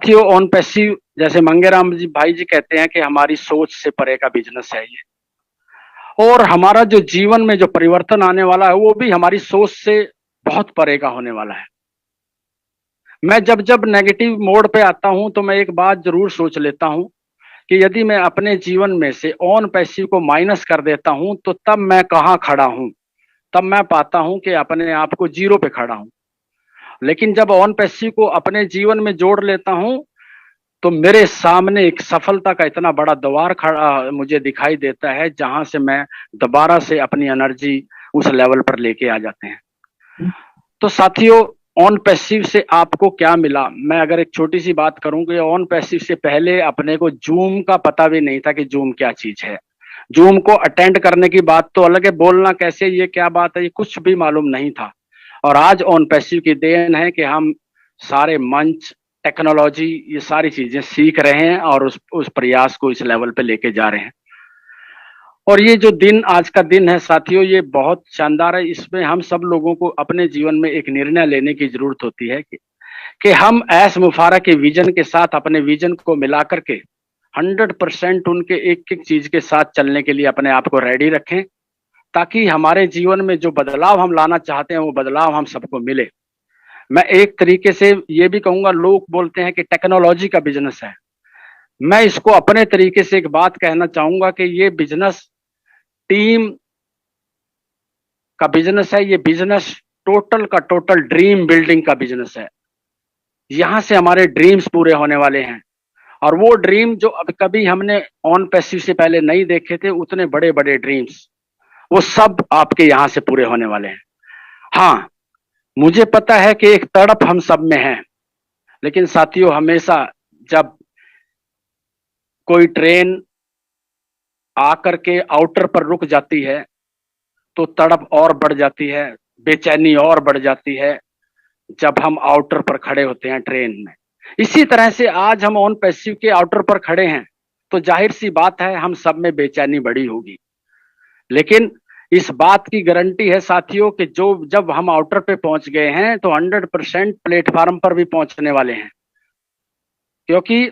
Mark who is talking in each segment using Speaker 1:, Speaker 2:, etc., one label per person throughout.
Speaker 1: साथियों, on passive जैसे मंगेराम जी भाई जी कहते हैं कि हमारी सोच से परे का बिजनेस है ये, और हमारा जो जीवन में जो परिवर्तन आने वाला है वो भी हमारी सोच से बहुत परे का होने वाला है। मैं जब जब नेगेटिव मोड पे आता हूं तो मैं एक बात जरूर सोच लेता हूं कि यदि मैं अपने जीवन में से ऑन पैसिव को माइनस कर देता हूं तो तब मैं कहाँ खड़ा हूं। तब मैं पाता हूं कि अपने आप को जीरो पे खड़ा हूं। लेकिन जब ऑन पैसिव को अपने जीवन में जोड़ लेता हूं तो मेरे सामने एक सफलता का इतना बड़ा द्वार खड़ा मुझे दिखाई देता है, जहां से मैं दोबारा से अपनी एनर्जी उस लेवल पर लेके आ जाते हैं। तो साथियों, ऑन पैसिव से आपको क्या मिला, मैं अगर एक छोटी सी बात करूं कि ऑन पैसिव से पहले अपने को जूम का पता भी नहीं था कि जूम क्या चीज है। जूम को अटेंड करने की बात तो अलग है, बोलना कैसे, ये क्या बात है, ये कुछ भी मालूम नहीं था। और आज ऑन पैसिव की देन है कि हम सारे मंच, टेक्नोलॉजी, ये सारी चीजें सीख रहे हैं और उस प्रयास को इस लेवल पे लेके जा रहे हैं। और ये जो दिन, आज का दिन है साथियों, ये बहुत शानदार है। इसमें हम सब लोगों को अपने जीवन में एक निर्णय लेने की जरूरत होती है कि हम एस मुफारा के विजन के साथ अपने विजन को मिला करके 100% उनके एक एक चीज के साथ चलने के लिए अपने आप को रेडी रखें, ताकि हमारे जीवन में जो बदलाव हम लाना चाहते हैं वो बदलाव हम सबको मिले। मैं एक तरीके से ये भी कहूंगा, लोग बोलते हैं कि टेक्नोलॉजी का बिजनेस है, मैं इसको अपने तरीके से एक बात कहना चाहूंगा कि ये बिजनेस टीम का बिजनेस है। ये बिजनेस टोटल का टोटल ड्रीम बिल्डिंग का बिजनेस है। यहां से हमारे ड्रीम्स पूरे होने वाले हैं, और वो ड्रीम जो अब कभी हमने ऑन पैसिव से पहले नहीं देखे थे, उतने बड़े बड़े ड्रीम्स, वो सब आपके यहां से पूरे होने वाले हैं। हाँ, मुझे पता है कि एक तड़प हम सब में है, लेकिन साथियों, हमेशा जब कोई ट्रेन आकर के आउटर पर रुक जाती है तो तड़प और बढ़ जाती है, बेचैनी और बढ़ जाती है जब हम आउटर पर खड़े होते हैं ट्रेन में। इसी तरह से आज हम ऑन पैसिव के आउटर पर खड़े हैं, तो जाहिर सी बात है हम सब में बेचैनी बढ़ी होगी। लेकिन इस बात की गारंटी है साथियों कि जो जब हम आउटर पे पहुंच गए हैं तो 100% प्लेटफार्म पर भी पहुंचने वाले हैं। क्योंकि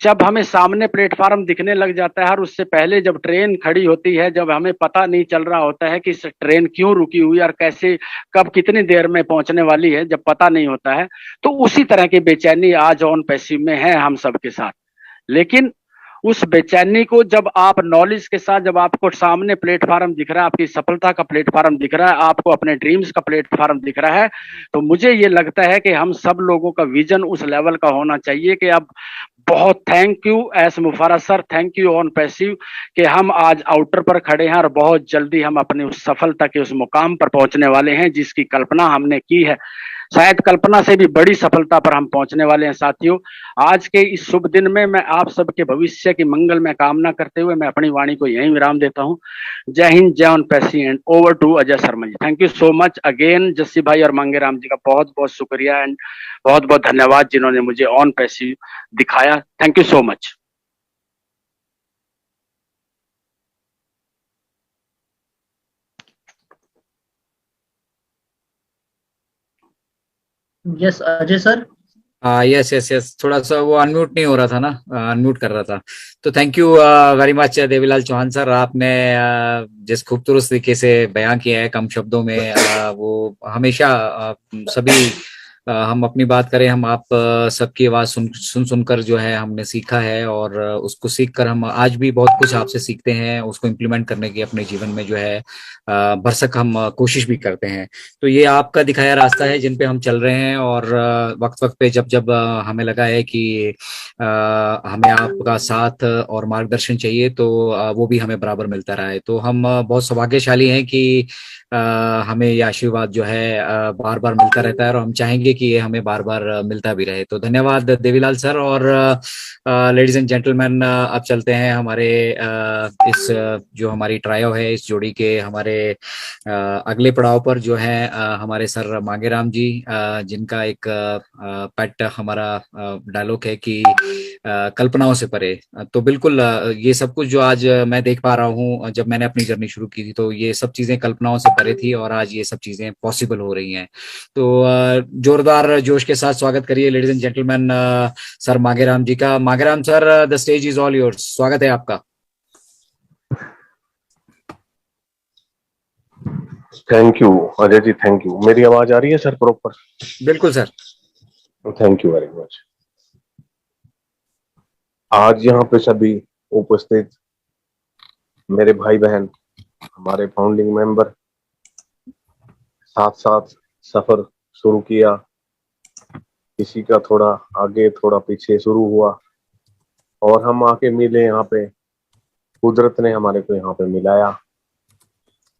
Speaker 1: जब हमें सामने प्लेटफार्म दिखने लग जाता है, और उससे पहले जब ट्रेन खड़ी होती है, जब हमें पता नहीं चल रहा होता है कि इस ट्रेन क्यों रुकी हुई और कैसे, कब, कितनी देर में पहुंचने वाली है, जब पता नहीं होता है, तो उसी तरह की बेचैनी आज ऑन पैसिव में है हम सबके साथ। लेकिन उस बेचैनी को जब आप नॉलेज के साथ, जब आपको सामने प्लेटफार्म दिख रहा है, आपकी सफलता का प्लेटफार्म दिख रहा है, आपको अपने ड्रीम्स का प्लेटफार्म दिख रहा है, तो मुझे ये लगता है कि हम सब लोगों का विजन उस लेवल का होना चाहिए कि अब बहुत thank you S Mufara sir, thank you on passive कि हम आज आउटर पर खड़े हैं और बहुत जल्दी हम अपनी उस सफलता के उस मुकाम पर पहुंचने वाले हैं जिसकी कल्पना हमने की है। शायद कल्पना से भी बड़ी सफलता पर हम पहुंचने वाले हैं साथियों। आज के इस शुभ दिन में मैं आप सबके भविष्य की मंगल में कामना करते हुए मैं अपनी वाणी को यहीं विराम देता हूं। जय हिंद, जय on passive and over to Ajay Sharma ji. Thank you so much again. Jassi भाई और मांगेराम जी का बहुत बहुत शुक्रिया एंड बहुत बहुत धन्यवाद जिन्होंने मुझे ऑन पैसिव दिखाया। Thank you so much.
Speaker 2: Yes Ajay sir.
Speaker 3: Yes yes yes, थोड़ा सा वो अनम्यूट नहीं हो रहा था ना, अनम्यूट कर रहा था। तो thank you very much Devilal Chauhan sir, आपने जिस खूबसूरत तरीके से बयां किया है कम शब्दों में, वो हमेशा सभी हम अपनी बात करें, हम आप सबकी आवाज सुन सुनकर जो है हमने सीखा है, और उसको सीखकर हम आज भी बहुत कुछ आपसे सीखते हैं, उसको इम्प्लीमेंट करने की अपने जीवन में जो है भरसक हम कोशिश भी करते हैं। तो ये आपका दिखाया रास्ता है जिन पे हम चल रहे हैं, और वक्त वक्त पे जब जब हमें लगा है कि हमें आपका साथ और मार्गदर्शन चाहिए, तो वो भी हमें बराबर मिलता रहा है। तो हम बहुत सौभाग्यशाली हैं कि हमें ये आशीर्वाद जो है बार बार मिलता रहता है, और हम चाहेंगे कि ये हमें बार बार मिलता भी रहे। तो धन्यवाद देवीलाल सर। और लेडीज एंड जेंटलमैन, अब चलते हैं हमारे इस जो हमारी ट्रायो है इस जोड़ी के हमारे अगले पड़ाव पर, जो है हमारे सर मांगेराम जी, जिनका एक पेट हमारा डायलॉग है कि कल्पनाओं से परे। तो बिल्कुल ये सब कुछ जो आज मैं देख पा रहा हूँ, जब मैंने अपनी जर्नी शुरू की थी तो ये सब चीजें कल्पनाओं से परे थी और आज ये सब चीजें पॉसिबल हो रही हैं। तो जोरदार जोश के साथ स्वागत करिए ladies and gentleman sir Mangeram ji का। Mangeram sir, the stage is all yours, स्वागत है आपका।
Speaker 2: Thank you Ajay ji, thank you. मेरी आवाज आ रही है सर प्रॉपर?
Speaker 3: बिल्कुल sir.
Speaker 2: Thank you very much. आज यहाँ पे सभी उपस्थित मेरे भाई बहन, हमारे फाउंडिंग मेंबर, साथ साथ सफर शुरू किया, किसी का थोड़ा आगे थोड़ा पीछे शुरू हुआ और हम आके मिले यहाँ पे। कुदरत ने हमारे को यहाँ पे मिलाया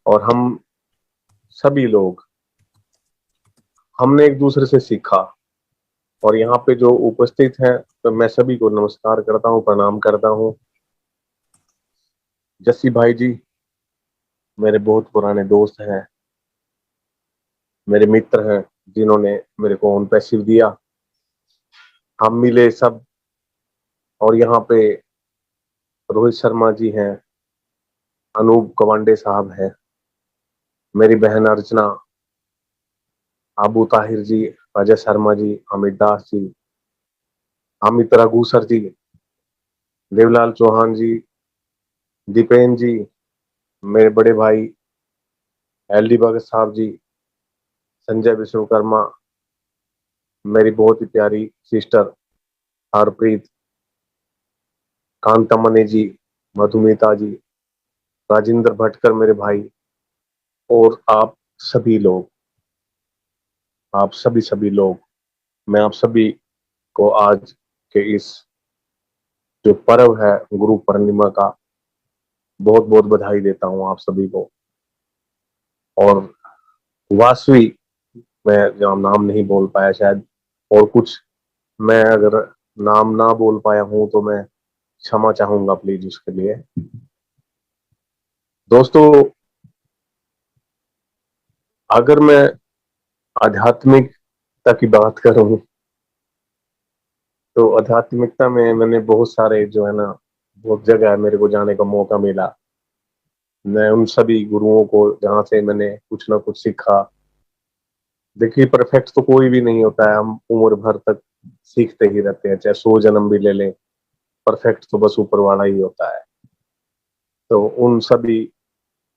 Speaker 2: और हम सभी लोग हमने एक दूसरे से सीखा। और यहाँ पे जो उपस्थित हैं तो मैं सभी को नमस्कार करता हूँ, प्रणाम करता हूँ। जस्सी भाई जी मेरे बहुत पुराने दोस्त हैं, मेरे मित्र हैं, जिन्होंने मेरे को ऑन पैसिव दिया। हम मिले सब और यहाँ पे रोहित शर्मा जी हैं, अनूप कवांडे साहब हैं, मेरी बहन अर्चना, आबू ताहिर जी, अजय शर्मा जी, अमित दास जी, अमित रघु सर जी, देवलाल चौहान जी, दीपेन जी, मेरे बड़े भाई एल डी भगत साहब जी, संजय विश्वकर्मा, मेरी बहुत ही प्यारी सिस्टर हरप्रीत, कांतामणि जी, मधुमिता जी, राजेंद्र भटकर मेरे भाई, और आप सभी लोग, आप सभी लोग, मैं आप सभी को आज के इस जो पर्व है गुरु पूर्णिमा का बहुत बहुत बधाई देता हूँ आप सभी को। और वासवी, मैं जो नाम नहीं बोल पाया शायद, और कुछ मैं अगर नाम ना बोल पाया हूं तो मैं क्षमा चाहूंगा प्लीज उसके लिए। दोस्तों, अगर मैं आध्यात्मिकता की बात करूं तो आध्यात्मिकता में मैंने बहुत सारे जो है ना, बहुत जगह मेरे को जाने का मौका मिला। मैं उन सभी गुरुओं को जहाँ से मैंने कुछ ना कुछ सीखा। देखिए, परफेक्ट तो कोई भी नहीं होता है, हम उम्र भर तक सीखते ही रहते हैं, चाहे 100 जन्म भी ले लें, परफेक्ट तो बस ऊपर वाला ही होता है। तो उन सभी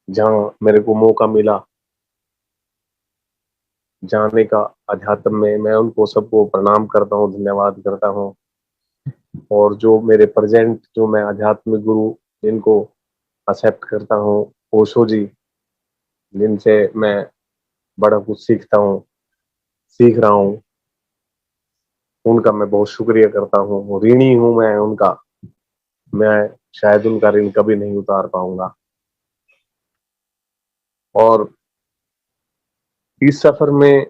Speaker 2: जहाँ मेरे को मौका मिला जाने का अध्यात्म में, मैं उनको सबको प्रणाम करता हूँ, धन्यवाद करता हूँ। और जो मेरे प्रेजेंट जो मैं आध्यात्मिक गुरु जिनको एक्सेप्ट करता हूँ, ओशो जी, जिनसे मैं बड़ा कुछ सीखता हूँ, सीख रहा हूँ, उनका मैं बहुत शुक्रिया करता हूँ, ऋणी हूँ मैं उनका। मैं शायद उनका ऋण कभी नहीं उतार पाऊंगा। और इस सफर में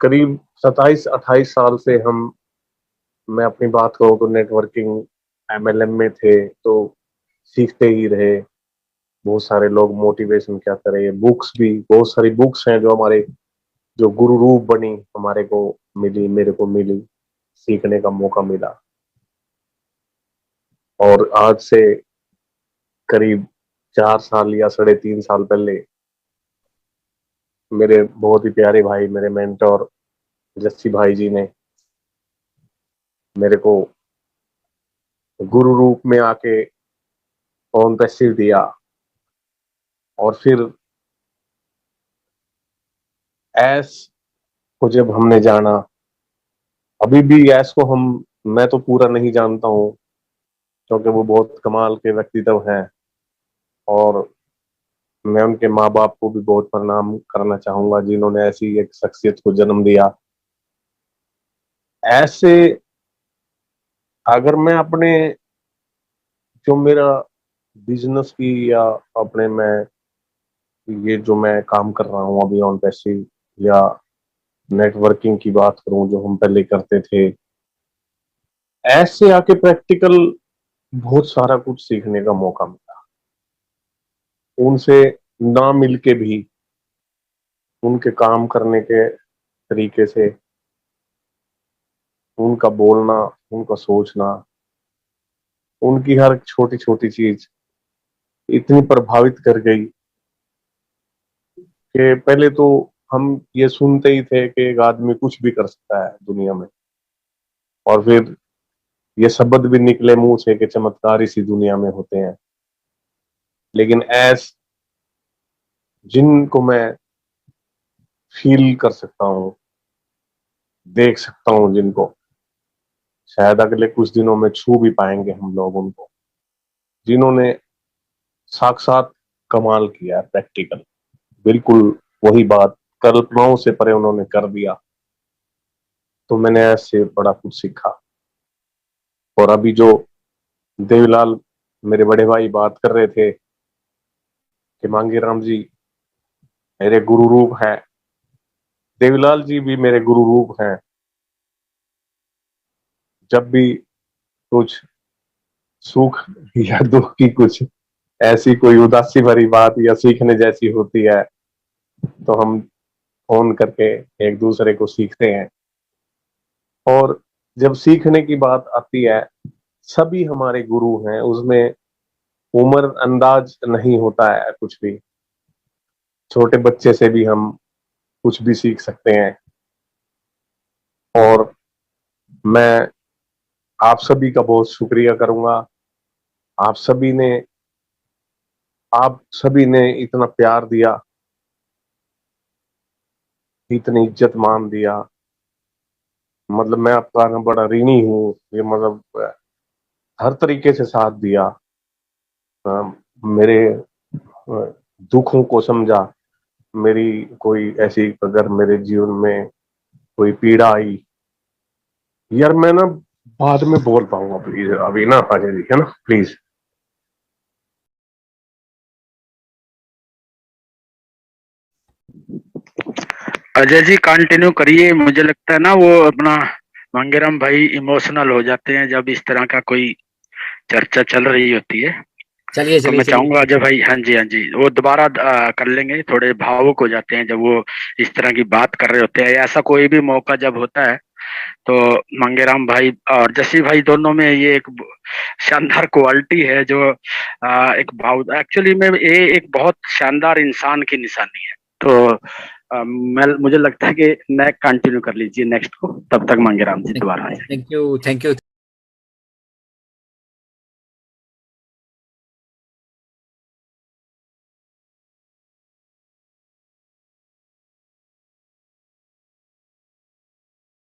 Speaker 2: करीब 27-28 साल से हम, मैं अपनी बात करूं तो नेटवर्किंग एमएलएम में थे, तो सीखते ही रहे। बहुत सारे लोग मोटिवेशन क्या करे, बुक्स भी बहुत सारी बुक्स हैं जो हमारे जो गुरु रूप बनी, हमारे को मिली, मेरे को मिली, सीखने का मौका मिला। और आज से करीब 4 साल या 3.5 साल पहले मेरे बहुत ही प्यारे भाई, मेरे मेंटोर जस्सी भाई जी ने मेरे को गुरु रूप में आके ऑन पैसिव दिया। और फिर ऐस को जब हमने जाना, अभी भी ऐस को मैं तो पूरा नहीं जानता हूँ, क्योंकि वो बहुत कमाल के व्यक्तित्व हैं। और मैं उनके माँ बाप को भी बहुत प्रणाम करना चाहूंगा, जिन्होंने ऐसी एक शख्सियत को जन्म दिया। ऐसे अगर मैं अपने जो मेरा बिजनेस की या अपने मैं ये जो मैं काम कर रहा हूँ अभी ऑन पैसिव, या नेटवर्किंग की बात करूं जो हम पहले करते थे, ऐसे आके प्रैक्टिकल बहुत सारा कुछ सीखने का मौका मिला। उनसे ना मिलके भी, उनके काम करने के तरीके से, उनका बोलना, उनका सोचना, उनकी हर छोटी छोटी चीज इतनी प्रभावित कर गई कि पहले तो हम ये सुनते ही थे कि एक आदमी कुछ भी कर सकता है दुनिया में, और फिर ये शब्द भी निकले मुंह से कि चमत्कार इसी दुनिया में होते हैं। लेकिन ऐस जिनको मैं फील कर सकता हूँ, देख सकता हूँ, जिनको शायद अगले कुछ दिनों में छू भी पाएंगे हम लोग, उनको जिन्होंने साक्षात कमाल किया है, प्रैक्टिकल, बिल्कुल वही बात कल्पनाओं से परे उन्होंने कर दिया। तो मैंने ऐसे बड़ा कुछ सीखा। और अभी जो देवीलाल मेरे बड़े भाई बात कर रहे थे कि मांगेराम जी मेरे गुरु रूप हैं, देवीलाल जी भी मेरे गुरु रूप हैं। जब भी कुछ सुख या दुख की कुछ ऐसी कोई उदासी भरी बात या सीखने जैसी होती है तो हम फोन करके एक दूसरे को सीखते हैं। और जब सीखने की बात आती है, सभी हमारे गुरु हैं, उसमें उम्र अंदाज नहीं होता है कुछ भी। छोटे बच्चे से भी हम कुछ भी सीख सकते हैं। और मैं आप सभी का बहुत शुक्रिया करूंगा। आप सभी ने इतना प्यार दिया, इतनी इज्जत मान दिया। मतलब मैं आपका ना बड़ा ऋणी हूँ। ये मतलब हर तरीके से साथ दिया, मेरे दुखों को समझा। मेरी कोई ऐसी अगर मेरे जीवन में कोई पीड़ा आई, यार मैं ना बाद में बोल पाऊंगा प्लीज, अभी ना अजय जी, है ना, प्लीज।
Speaker 1: अजय जी कंटिन्यू करिए। मुझे लगता है ना वो अपना मांगेराम भाई इमोशनल हो जाते हैं जब इस तरह का कोई चर्चा चल रही होती है।
Speaker 3: चलिए
Speaker 1: तो
Speaker 3: चलिए
Speaker 1: मैं
Speaker 3: चलिए।
Speaker 1: चाहूंगा अजय भाई, हाँ जी हाँ जी, वो दोबारा कर लेंगे। थोड़े भावुक हो जाते हैं जब वो इस तरह की बात कर रहे होते हैं। ऐसा कोई भी मौका जब होता है तो मांगेराम भाई और जसी भाई दोनों में ये एक शानदार क्वालिटी है जो एक भाव एक्चुअली में ये एक बहुत शानदार इंसान की निशानी है। तो मुझे लगता है कि नेक्स्ट कंटिन्यू कर लीजिए नेक्स्ट को, तब तक मांगेराम जी दोबारा आए।
Speaker 3: Thank you thank you.